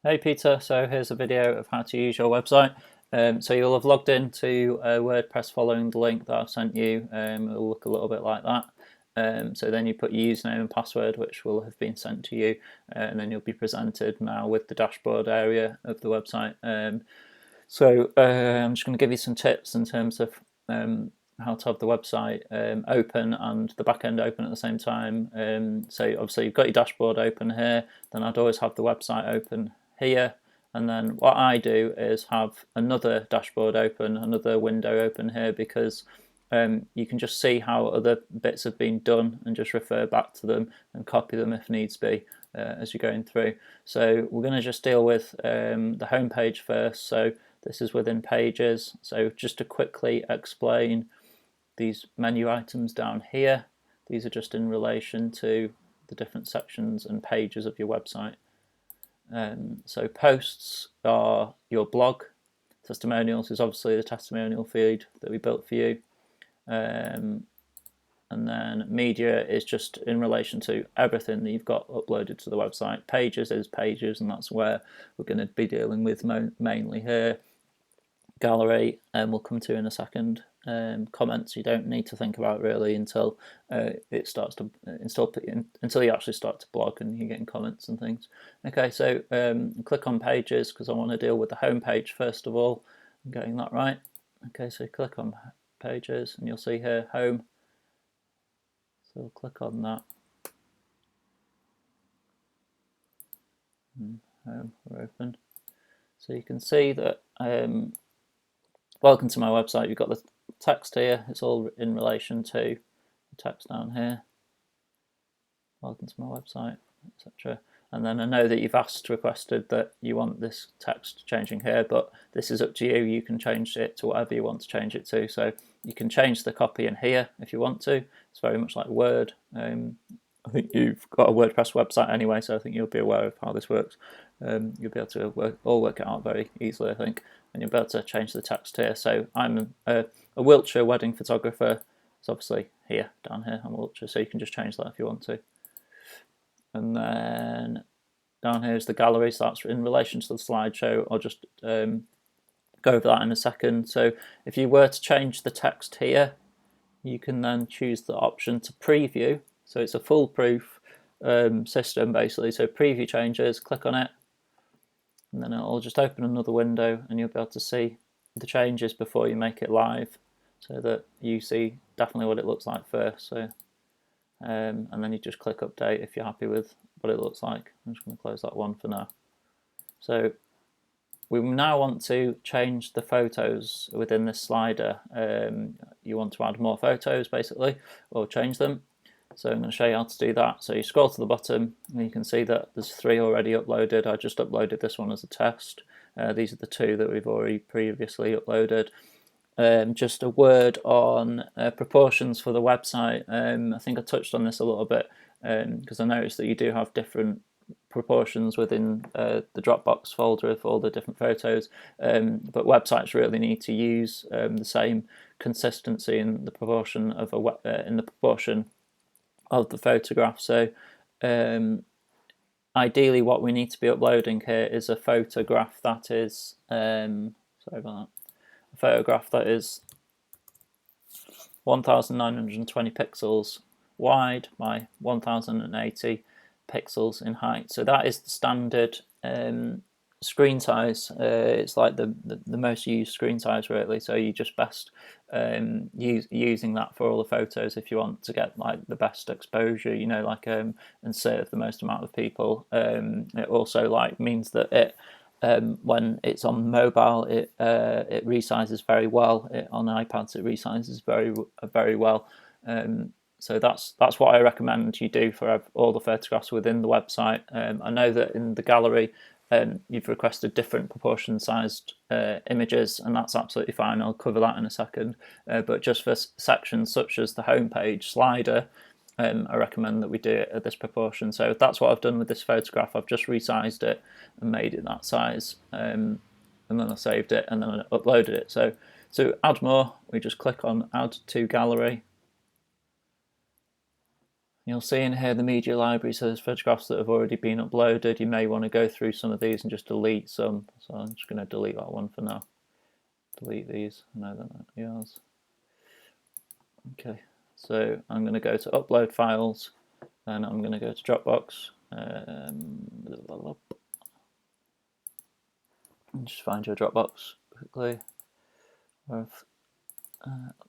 Hey Peter, so here's a video of how to use your website. So you'll have logged into WordPress following the link that I've sent you. It'll look a little bit like that. So then you put your username and password, which will have been sent to you, and then you'll be presented now with the dashboard area of the website. I'm just going to give you some tips in terms of how to have the website open and the back end open at the same time. So obviously you've got your dashboard open here, then I'd always have the website open here, and then what I do is have another dashboard open, another window open here, because you can just see how other bits have been done and just refer back to them and copy them if needs be as you're going through. So we're going to just deal with the home page first. So this is within Pages. So just to quickly explain these menu items down here, these are just in relation to the different sections and pages of your website. So posts are your blog. Testimonials is obviously the testimonial feed that we built for you. And then media is just in relation to everything that you've got uploaded to the website. Pages is pages, and that's where we're going to be dealing with mainly here. Gallery, and we'll come to in a second. Comments you don't need to think about really until it starts to until you actually start to blog and you're getting comments and things. Okay, so click on Pages because I want to deal with the home page first of all. I'm getting that right. Okay, so click on Pages and you'll see here Home. So we'll click on that. Home, we're open. So you can see that welcome to my website. You've got the text here. It's all in relation to the text down here. Welcome to my website, etc. And then I know that you've requested that you want this text changing here, but this is up to you. You can change it to whatever you want to change it to. So you can change the copy in here if you want to. It's very much like Word. I think you've got a WordPress website anyway, so I think you'll be aware of how this works. You'll be able to work it out very easily, I think, and you'll be able to change the text here. So I'm a Wiltshire wedding photographer. It's obviously here, down here, I'm Wiltshire, so you can just change that if you want to. And then down here is the gallery, so that's in relation to the slideshow. I'll just go over that in a second. So if you were to change the text here, you can then choose the option to preview. So it's a foolproof system basically. So preview changes, click on it, and then it'll just open another window and you'll be able to see the changes before you make it live, so that you see definitely what it looks like first. So and then you just click update if you're happy with what it looks like. I'm just going to close that one for now. So we now want to change the photos within this slider. You want to add more photos basically, or change them. So I'm going to show you how to do that. So you scroll to the bottom and you can see that there's 3 already uploaded. I just uploaded this one as a test. These are the 2 that we've already previously uploaded. Just a word on proportions for the website. I think I touched on this a little bit because I noticed that you do have different proportions within the Dropbox folder of all the different photos, but websites really need to use the same consistency in the proportion of of the photograph. So ideally what we need to be uploading here is a photograph that is sorry about that, a photograph that is 1920 pixels wide by 1080 pixels in height. So that is the standard screen size. It's like the most used screen size really. So you just best using that for all the photos if you want to get like the best exposure, you know, like and serve the most amount of people. It also like means that it when it's on mobile, it resizes very well. On iPads, it resizes very well. So that's what I recommend you do for all the photographs within the website. I know that in the gallery, you've requested different proportion sized images, and that's absolutely fine. I'll cover that in a second. But just for sections such as the homepage slider, I recommend that we do it at this proportion. So that's what I've done with this photograph. I've just resized it and made it that size, and then I saved it and then I uploaded it. So add more, we just click on add to gallery, You'll see in here the media library, so there's photographs that have already been uploaded. You may want to go through some of these and just delete some. So I'm just going to delete that one for now. Delete these. I know they're not yours. Okay, so I'm going to go to upload files, and I'm going to go to Dropbox. And just find your Dropbox quickly. Where I've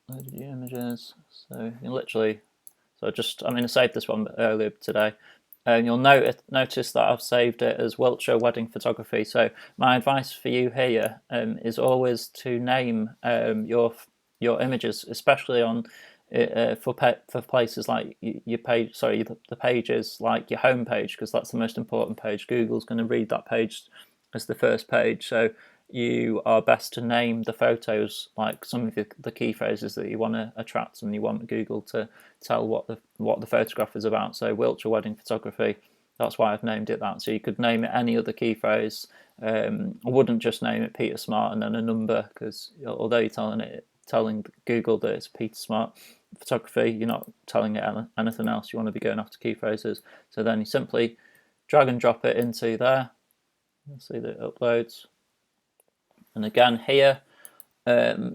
uploaded your images. So you can literally. So I saved this one earlier today. And you'll notice that I've saved it as Wiltshire Wedding Photography. So my advice for you here is always to name your images, especially on for places like your page. Sorry, the pages like your home page, because that's the most important page. Google's going to read that page as the first page. So you are best to name the photos like some of the key phrases that you want to attract and you want Google to tell what the photograph is about. So Wiltshire Wedding Photography, that's why I've named it that. So you could name it any other key phrase. I wouldn't just name it Peter Smart and then a number, because although you're telling Google that it's Peter Smart Photography, you're not telling it anything else. You want to be going after key phrases. So then you simply drag and drop it into there. You'll see that it uploads. And again here,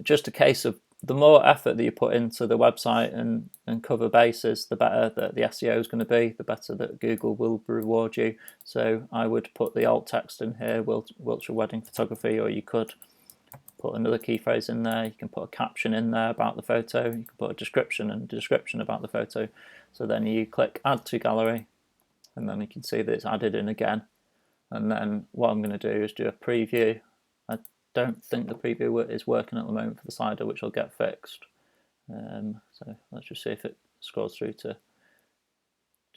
just a case of the more effort that you put into the website and cover bases, the better that the SEO is going to be, the better that Google will reward you. So I would put the alt text in here, Wiltshire Wedding Photography, or you could put another key phrase in there. You can put a caption in there about the photo. You can put a description about the photo. So then you click Add to Gallery, and then you can see that it's added in again. And then what I'm going to do is do a preview. I don't think the preview is working at the moment for the slider, which will get fixed. So let's just see if it scrolls through to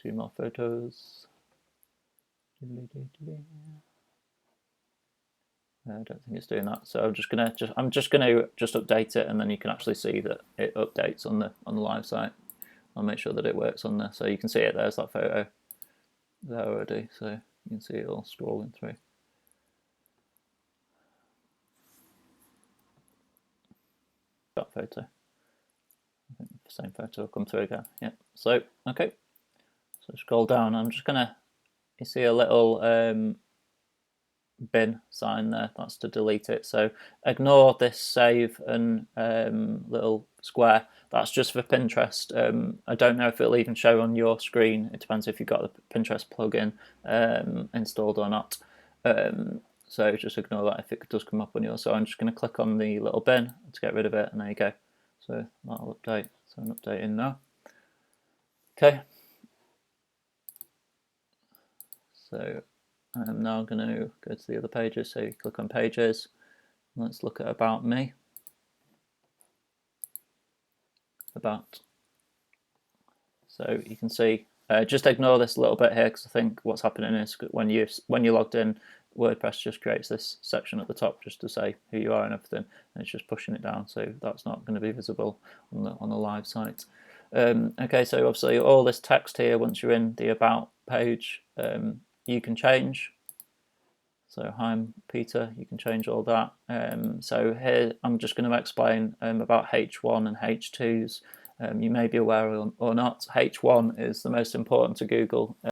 2 more photos. I don't think it's doing that. So I'm just gonna update it, and then you can actually see that it updates on the live site. I'll make sure that it works on there, so you can see it. There's that photo there already, so you can see it all scrolling through. That photo. I think the same photo will come through again. Yeah. So okay. So scroll down. I'm just gonna. You see a little bin sign there. That's to delete it. So ignore this save and little square. That's just for Pinterest. I don't know if it'll even show on your screen. It depends if you've got the Pinterest plugin installed or not. So just ignore that if it does come up on yours. So I'm just going to click on the little bin to get rid of it, and there you go. So that'll update. So I'm updating now. Okay. So I'm now going to go to the other pages. So you click on Pages. Let's look at About Me. About. So you can see. Just ignore this a little bit here, because I think what's happening is when you're logged in, WordPress just creates this section at the top just to say who you are and everything, and it's just pushing it down, so that's not going to be visible on the live site. Okay, so obviously all this text here, once you're in the About page, you can change. So hi, I'm Peter. You can change all that. So here I'm just going to explain about H1 and H2s. You may be aware or not, H1 is the most important to Google.